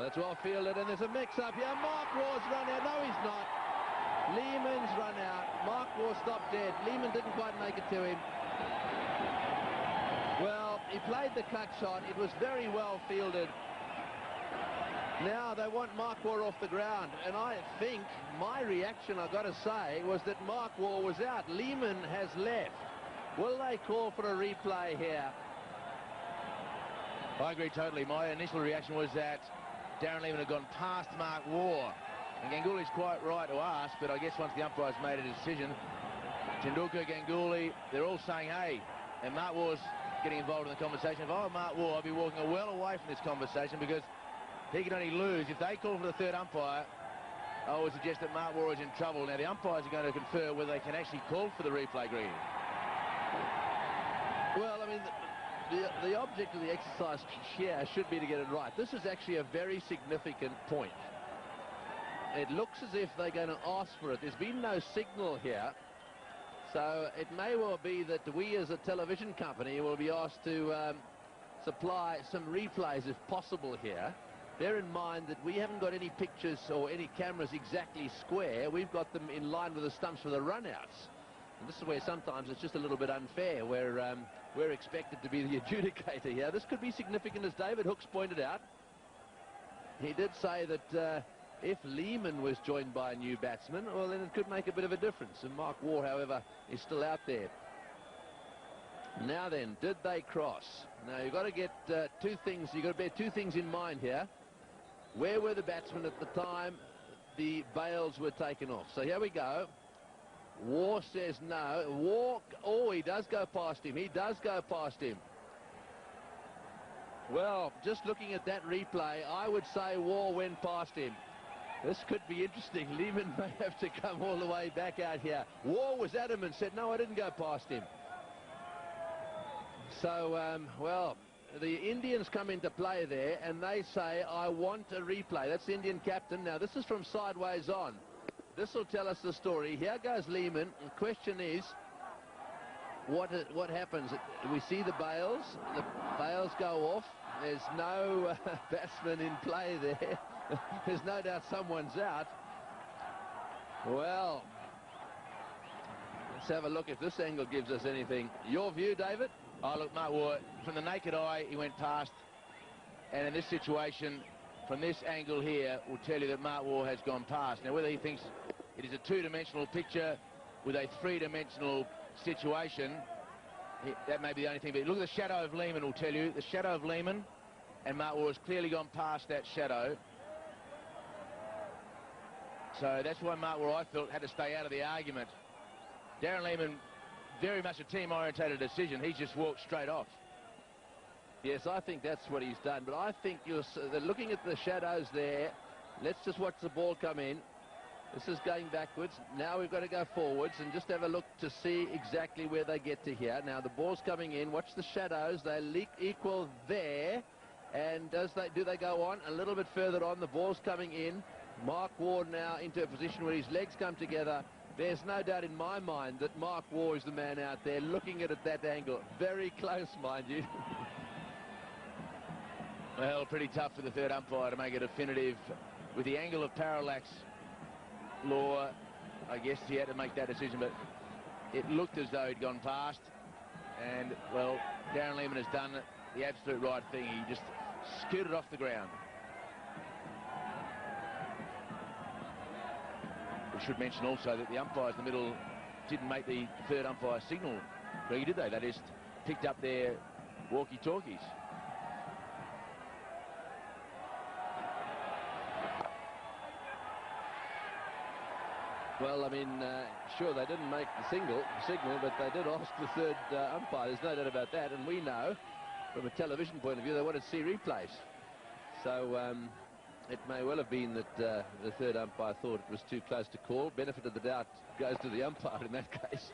that's well fielded, and there's a mix-up here. Mark Waugh's run out. No, he's not. Lehman's run out. Mark Waugh stopped dead. Lehman didn't quite make it to him. Well, he played the cut shot. It was very well fielded. Now they want Mark Waugh off the ground, and I think my reaction, I've got to say, was that Mark Waugh was out. Lehman has left. Will they call for a replay here? I agree totally. My initial reaction was that Darren Lehman had gone past Mark Waugh. And Ganguly's quite right to ask, but I guess once the umpire's made a decision, Tendulkar, Ganguly, they're all saying, hey, and Mark Waugh's getting involved in the conversation. If I were Mark Waugh, I'd be walking well away from this conversation, because he can only lose. If they call for the third umpire, I would suggest that Mark Waugh is in trouble. Now, the umpires are going to confer whether they can actually call for the replay, Green. Well, I mean, the object of the exercise here should be to get it right. This is actually a very significant point. It looks as if they're going to ask for it. There's been no signal here. So it may well be that we as a television company will be asked to supply some replays if possible here. Bear in mind that we haven't got any pictures or any cameras exactly square. We've got them in line with the stumps for the runouts. And this is where sometimes it's just a little bit unfair, where we're expected to be the adjudicator here. This could be significant, as David Hooks pointed out. He did say that if Lehman was joined by a new batsman, well, then it could make a bit of a difference. And Mark Waugh, however, is still out there. Now then, did they cross? Now, you've got to get two things. You've got to bear two things in mind here. Where were the batsmen at the time the bails were taken off? So here we go. Waugh says no. Waugh, oh, he does go past him. He does go past him. Well, just looking at that replay, I would say Waugh went past him. This could be interesting. Lehman may have to come all the way back out here. Waugh was adamant, said, no, I didn't go past him. So, well, the Indians come into play there, and they say, I want a replay. That's the Indian captain. Now, this is from sideways on. This will tell us the story. Here goes Lehman. The question is, what happens? We see the bails. The bails go off. There's no batsman in play there. There's no doubt someone's out. Well, let's have a look if this angle gives us anything. Your view, David? Oh, look, Mark Waugh, from the naked eye, he went past. And in this situation, from this angle here, will tell you that Mark Waugh has gone past. Now, whether he thinks it is a two-dimensional picture with a three-dimensional situation, that may be the only thing. But look at the shadow of Lehman will tell you. The shadow of Lehman, and Mark Waugh has clearly gone past that shadow. So that's why Mark Waugh, I felt, had to stay out of the argument. Darren Lehman, very much a team-orientated decision. He's just walked straight off. Yes, I think that's what he's done. But I think they're looking at the shadows there. Let's just watch the ball come in. This is going backwards. Now we've got to go forwards and just have a look to see exactly where they get to here. Now the ball's coming in. Watch the shadows. They equal there. And do they go on? A little bit further on. The ball's coming in. Mark Waugh now into a position where his legs come together. There's no doubt in my mind that Mark Waugh is the man out there looking at it at that angle. Very close, mind you. Well, pretty tough for the third umpire to make a definitive. With the angle of parallax law, I guess he had to make that decision, but it looked as though he'd gone past. And, well, Darren Lehman has done the absolute right thing. He just scooted off the ground. We should mention also that the umpires in the middle didn't make the third umpire signal. Really, did they? They just picked up their walkie-talkies. Well, I mean, sure, they didn't make the signal, but they did ask the third umpire. There's no doubt about that. And we know, from a television point of view, they wanted to see replays. So it may well have been that the third umpire thought it was too close to call. Benefit of the doubt goes to the umpire in that case.